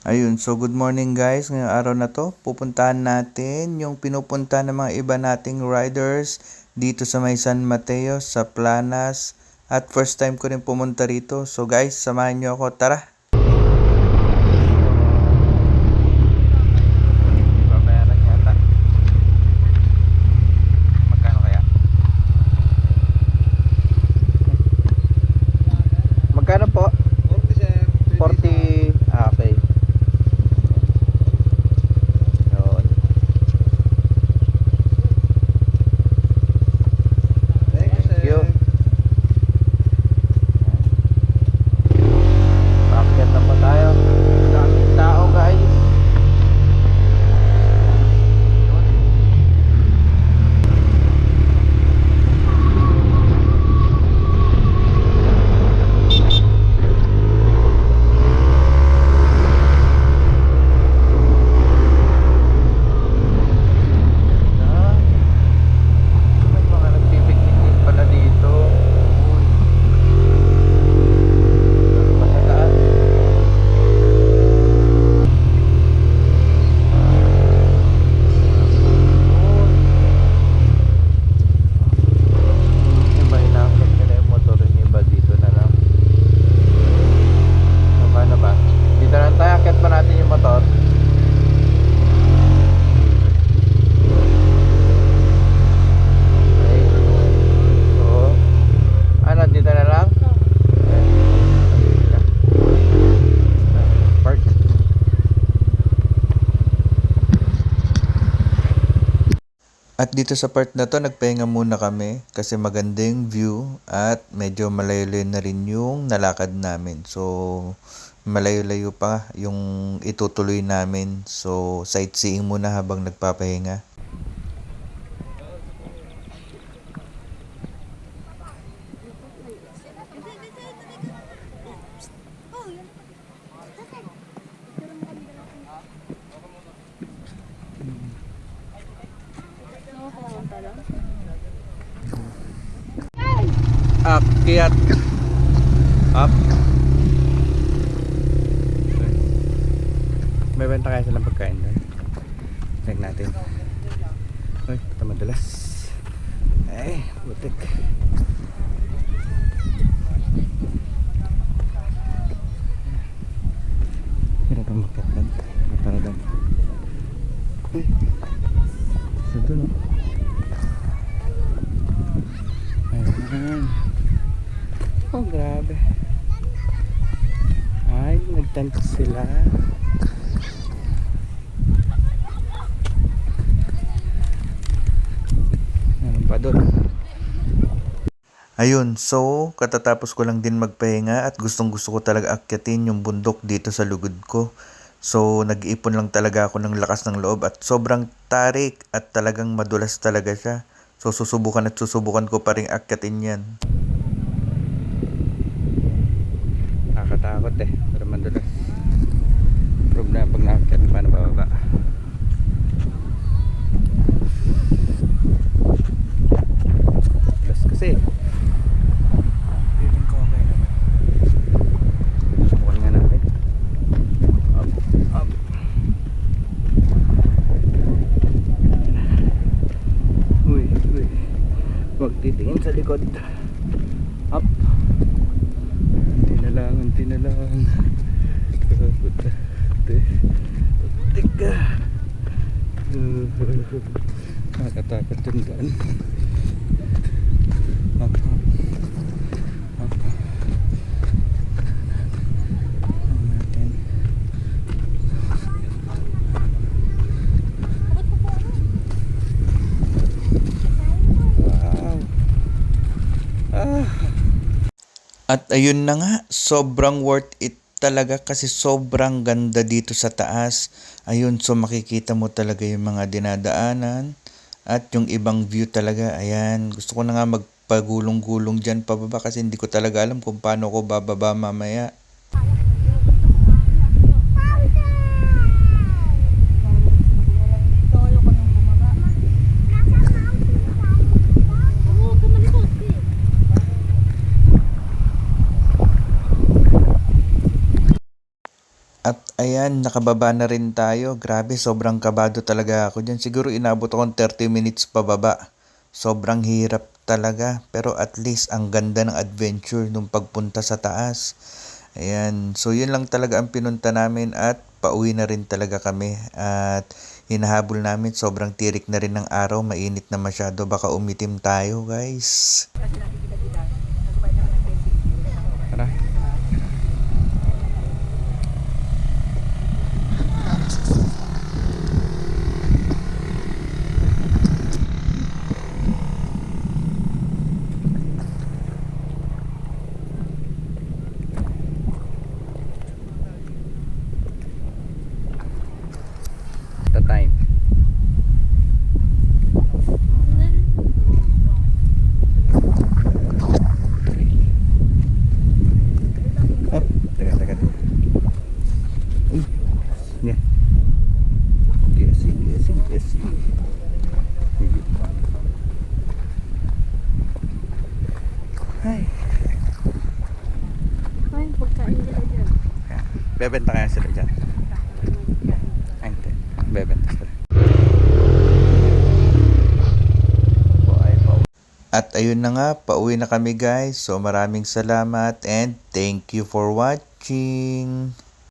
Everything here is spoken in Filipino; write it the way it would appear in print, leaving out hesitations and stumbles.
Ayun, so good morning guys. Ngayong araw na to, pupuntahan natin yung pinupunta ng mga iba nating riders dito sa may San Mateo, sa Planas. At first time ko rin pumunta rito. So guys, samahan nyo ako. Tara! Babayaran yata. Magkano kaya? Magkano po? 40. Ah, okay. Yun. Thank you. Paakyat na po tayo. Daming tao guys. At dito sa part na to, nagpahinga muna kami kasi magandang view at medyo malayo-layo na rin yung nalakad namin. So, malayo-layo pa yung itutuloy namin. So, sightseeing muna habang nagpapahinga. Akyat up. May benta kaya silang pagkain doon. Check natin. Uy, ito madalas. Ay, butik. Kira kang makat doon. Para doon. Uy, sa doon o. Ayun. Oh, grabe. Ay, nagtanto sila. Meron pa doon. Ayun, so katatapos ko lang din magpahinga at gustong gusto ko talaga akyatin yung bundok dito sa lugod ko. So nag-iipon lang talaga ako ng lakas ng loob at sobrang tarik at talagang madulas talaga siya. So susubukan ko pa rin akyatin yan. Nakakatakot pero madulas. Problema pag naakyat, paano bababa? Plus kasi feeling ko okay naman. Subukan nga natin. Up. Uy. Huwag titingin sa likod. Up. Unti na lang. Tika. Nakakatakot yung daan. Up. Natin. Wow. At ayun na nga, sobrang worth it talaga kasi sobrang ganda dito sa taas. Ayun, so makikita mo talaga yung mga dinadaanan at yung ibang view talaga. Ayan, gusto ko na nga magpagulong-gulong dyan pababa kasi hindi ko talaga alam kung paano ko bababa mamaya. Ayan, nakababa na rin tayo. Grabe, sobrang kabado talaga ako dyan. Siguro inabot akong 30 minutes pababa. Sobrang hirap talaga. Pero at least ang ganda ng adventure nung pagpunta sa taas. Ayan, so yun lang talaga ang pinunta namin at pauwi na rin talaga kami. At hinahabol namin, sobrang tirik na rin ng araw. Mainit na masyado. Baka umitim tayo, guys. Tara. The time. Up, teka. Uy, yeah. Yes. Ay. Ay, pagkain nila dyan. Bebenta kaya sila dyan. Ay, hindi. Bebenta sila. At ayun na nga, pauwi na kami guys. So maraming salamat and thank you for watching.